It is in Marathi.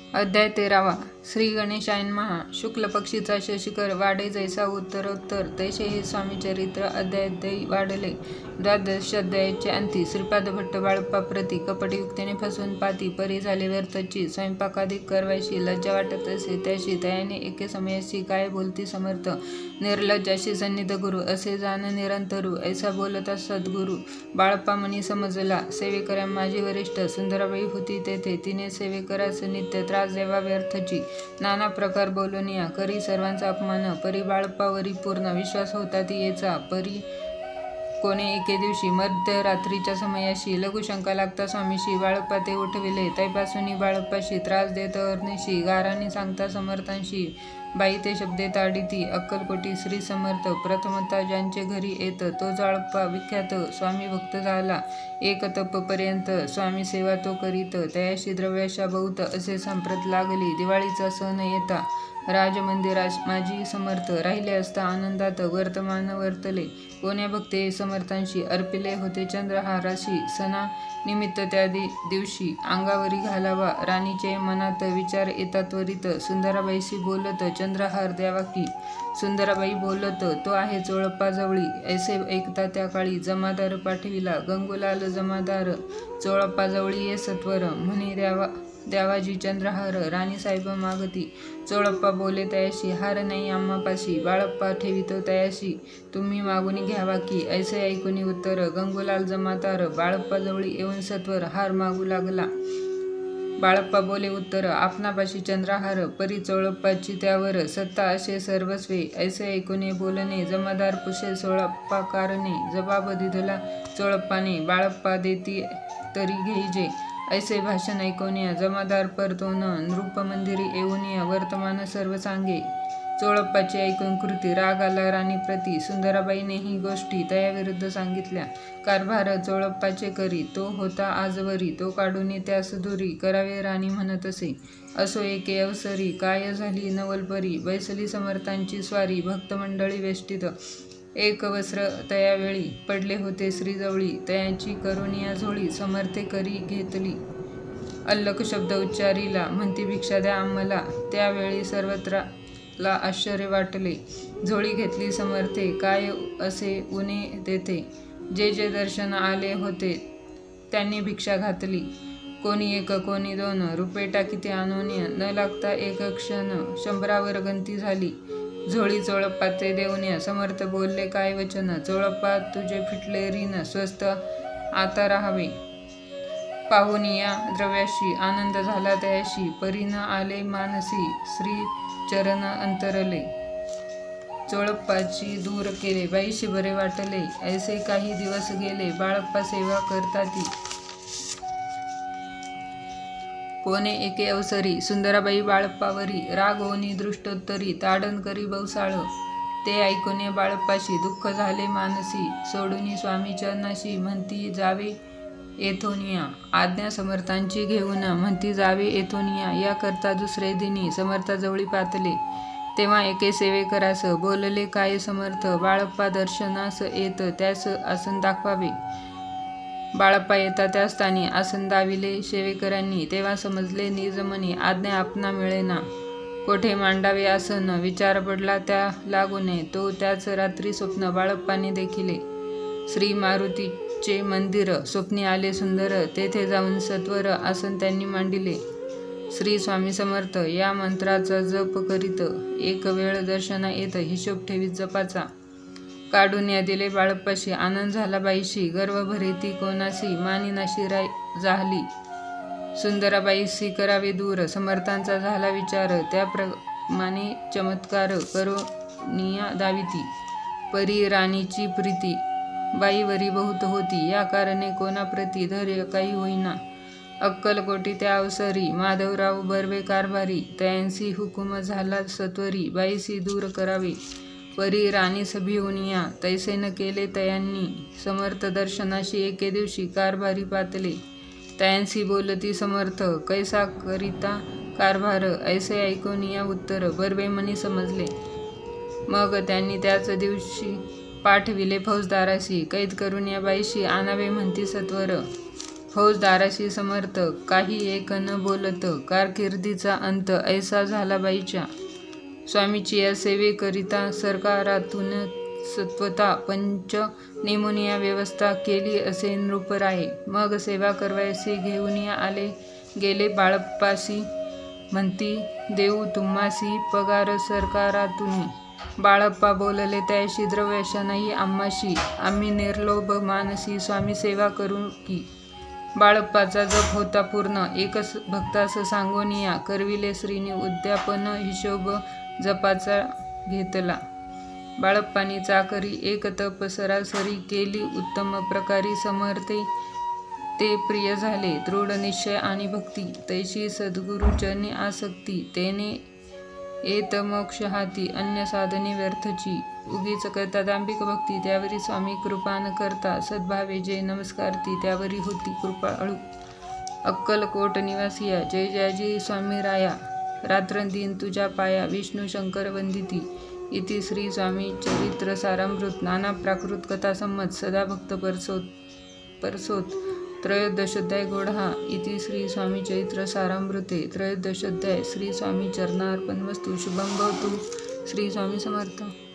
अध्याय 13 श्री गणेशाय नमः. शुक्ल पक्षीचा शशिकर वाढे जैसा उत्तरोत्तर तैसे हे स्वामीचरित्र अध्याय वाढले. द्वादशाध्यायाचे अंती. श्रीपाद भट्ट बाळप्पा प्रति कपटयुक्तीने फसवून पाती परी झाले व्यर्थची. स्वयंपाकाधिक करवायशी लज्जा वाटत असे त्याशी तयाने एके समयाशी काय बोलती समर्थ निर्लज्जाशी सन्निध गुरु असे जाण निरंतरू ऐसा बोलता सद्गुरु. बाळप्पा मनी समजला सेवेकऱ्या माझी वरिष्ठ सुंदराबाई होती तेथे. तिने सेवेकरास नित्य त्रास देवा व्यर्थची. नाना प्रकार बोलूनिया करी सर्वांचा अपमान. परी बाळप्पावरी पूर्ण विश्वास होता ती येचा. परी कोणे एके दिवशी मध्यरात्रीच्या समयाशी लघुशंका लागता स्वामीशी बाळप्पा ते उठविले. तैपासून बाळप्पाशी त्रास देत अर्निशी गाराने सांगता समर्थांशी. बाई ते शब्दे ताडिती अक्कलकोटी श्री समर्थ प्रथमता ज्यांचे घरी येत तो बाळप्पा विख्यात स्वामी भक्त झाला. एक तपपर्यंत स्वामी सेवा तो करीत तयाशी द्रव्याशा बहुत असे सांप्रत लागली. दिवाळीचा सण येता राजमंदिरास माजी समर्थ राहिले असता आनंदात वर्तमान वर्तले. कोण्या भक्ते समर्थांशी अर्पिले होते चंद्रहाराशी. सणा निमित्त त्या दिवशी अंगावरी घालावा राणीचे मनात विचार येता त्वरित. सुंदराबाईशी बोलत चंद्रहार द्यावा की. सुंदराबाई बोलत तो आहे चोळप्पाजवळी. ऐसे ऐकता त्या काळी जमादार पाठविला. गंगूलाल जमादार चोळप्पाजवळी ये सत्वर म्हणे द्यावाजी चंद्रहार. राणीसाहेब मागती. चोळप्पा बोले तयाशी हार नाही आम्हापाशी. बाळप्पा ठेवितो तयाशी तुम्ही मागून घ्यावा की. ऐसे ऐकून उत्तर गंगूलाल जमादार बाळप्पाजवळी येऊन सत्वर हार मागू लागला. बाळप्पा बोले उत्तर आपणापाशी चंद्रहार. परी चोळप्पाची त्यावर सत्ता असे सर्वस्वे. ऐसे ऐकून बोलणे जमादार पुषे चोळप्पाकारणे. जबाब दिधला चोळप्पाने बाळप्पा देती तरी घेईजे. ऐसे भाषण ऐकून जमादार परतोन नृपमंदिरी येऊन वर्तमान सर्व सांगे. चोळप्पाची ऐकून कृती राग आला राणीप्रती. सुंदराबाईने ही गोष्टी तयाविरुद्ध सांगितल्या. कारभार चोळप्पाचे करी तो होता आजवरी. तो काढून त्यास दुरी करावे राणी म्हणत असे. असो एके अवसरी काय झाली नवलपरी. बैसली समर्थांची स्वारी भक्तमंडळी वेष्टित. एक वस्त्र तयावेळी पडले होते श्रीजवळी. तयांची करुनिया झोळी समर्थे करी घेतली. अल्लख शब्द उच्चारिला म्हणती भिक्षा द्या आम्हाला. त्यावेळी सर्वत्राला आश्चर्य वाटले. झोळी घेतली समर्थे काय असे उणे तेथे. जे जे दर्शन आले होते त्यांनी भिक्षा घातली. कोणी एक कोणी दोन रुपये टाकीते आणून न लागता एक क्षण 100वर गंती झाली. झोळी चोळप्पाचे देऊन समर्थ बोलले काय वचन. चोळप्पा तुझे फिटले ऋण स्वस्त आता राहावे. पाहून या द्रव्याशी आनंद झाला तयाशी. परीन आले मानसी श्री चरण अंतरले. चोळप्पाची दूर केले बाईशी बरे वाटले. ऐसे काही दिवस गेले बाळप्पा सेवा करताती. कोणे एके अवसरी सुंदराबाई बाळप्पावरी राग होनी दृष्टोत्तरी ताडण करी बहुसाळ. ते ऐकून बाळप्पाशी दुःख झाले मानसी. सोडून स्वामी चरणाशी म्हणती जावे येथोनिया. आज्ञा समर्थांची घेऊन म्हणती जावे येथोनिया. या करता दुसरे दिनी समर्थाजवळी पातले. तेव्हा एके सेवेकरास बोलले काय समर्थ बाळप्पा दर्शनास येत त्यास आसन दाखवावे. बाळप्पा येता त्या स्थानी आसन दाविले सेवेकरांनी. तेव्हा समजले निजमनी आज्ञा आपणा मिळेना. कोठे मांडावे आसन विचार पडला त्या लागूने. तो त्याच रात्री स्वप्न बाळप्पाने देखिले. श्री मारुतीचे मंदिर स्वप्नी आले सुंदर. तेथे जाऊन सत्वर आसन त्यांनी मांडिले. श्री स्वामी समर्थ या मंत्राचा जप करीत एक वेळ दर्शना येत हिशोब ठेवीत जपाचा. काढून या दिले बाळप्पाशी. आनंद झाला बाईशी गर्व भरेती कोणासी. मानिनाशी जाहली. सुंदराबाईशी करावे दूर समर्थांचा झाला विचार. त्याप्रमाणे चमत्कार करुनिया दाविती. परी राणीची प्रीती बाईवरी बहुत होती. या कारणे कोणाप्रती धैर्य काही होईना. अक्कलकोटी त्या अवसरी माधवराव बर्वे कारभारी. तयांसी हुकुम झाला सत्वरी बाईशी दूर करावे. परी राणीस भिवूनिया तैसे न केले तयांनी. समर्थ दर्शनाशी एके दिवशी कारभारी पातले. तयांसी बोलती समर्थ कैसा करिता कारभार. ऐसे ऐकून या उत्तर बर्वे मनी समजले. मग त्यांनी त्याच दिवशी पाठविले फौजदाराशी. कैद करून या बाईशी आणावे म्हणती सत्वर. फौजदाराशी समर्थ, काही एक न बोलत, कारकिर्दीचा अंत ऐसा झाला बाईच्या. स्वामीची या सेवेकरिता सरकारातून स्वतः पंच नेमून या व्यवस्था केली असे नृपराये. मग सेवा करवायसी घेऊन आले गेले बाळप्पासी. म्हणती, देऊ तुम्हासी पगार सरकारातून. बाळप्पा बोलले, त्याशी द्रव्याशा नाही आम्हाशी. आम्ही निर्लोभ मानसी स्वामी सेवा करू की. बाळप्पाचा जप होता पूर्ण. एकच भक्तास सांगून या करविले श्रीनी उद्यापन हिशोब जपाचा घेतला. बाळप्पानी चाकरी एक तप सरासरी केली उत्तम प्रकारी समर्थे ते प्रिय झाले. दृढ निश्चय आणि भक्ती तैशी सद्गुरुचरणी आसक्ती तेने येत मोक्ष हाती अन्य साधने व्यर्थची. उगीच करता दांभिक भक्ती त्यावरी स्वामी कृपा न करता सद्भावे जे नमस्कारती त्यावरी होती कृपाळू. अक्कलकोट निवासिया जय जयाजी स्वामी राया. रात्रंदिन तुझ्या पाया विष्णू शंकर वंदिती. इति श्री स्वामी चरित्र सारामृत नाना प्राकृत कथा संमत सदा भक्त परसोत त्रयोदशोध्याय गोढा. इति श्री स्वामी चरित्र सारामृते त्रयोदशोध्याय. श्री स्वामी चरणार्पणमस्तु. शुभं भवतु. श्री स्वामी समर्थ.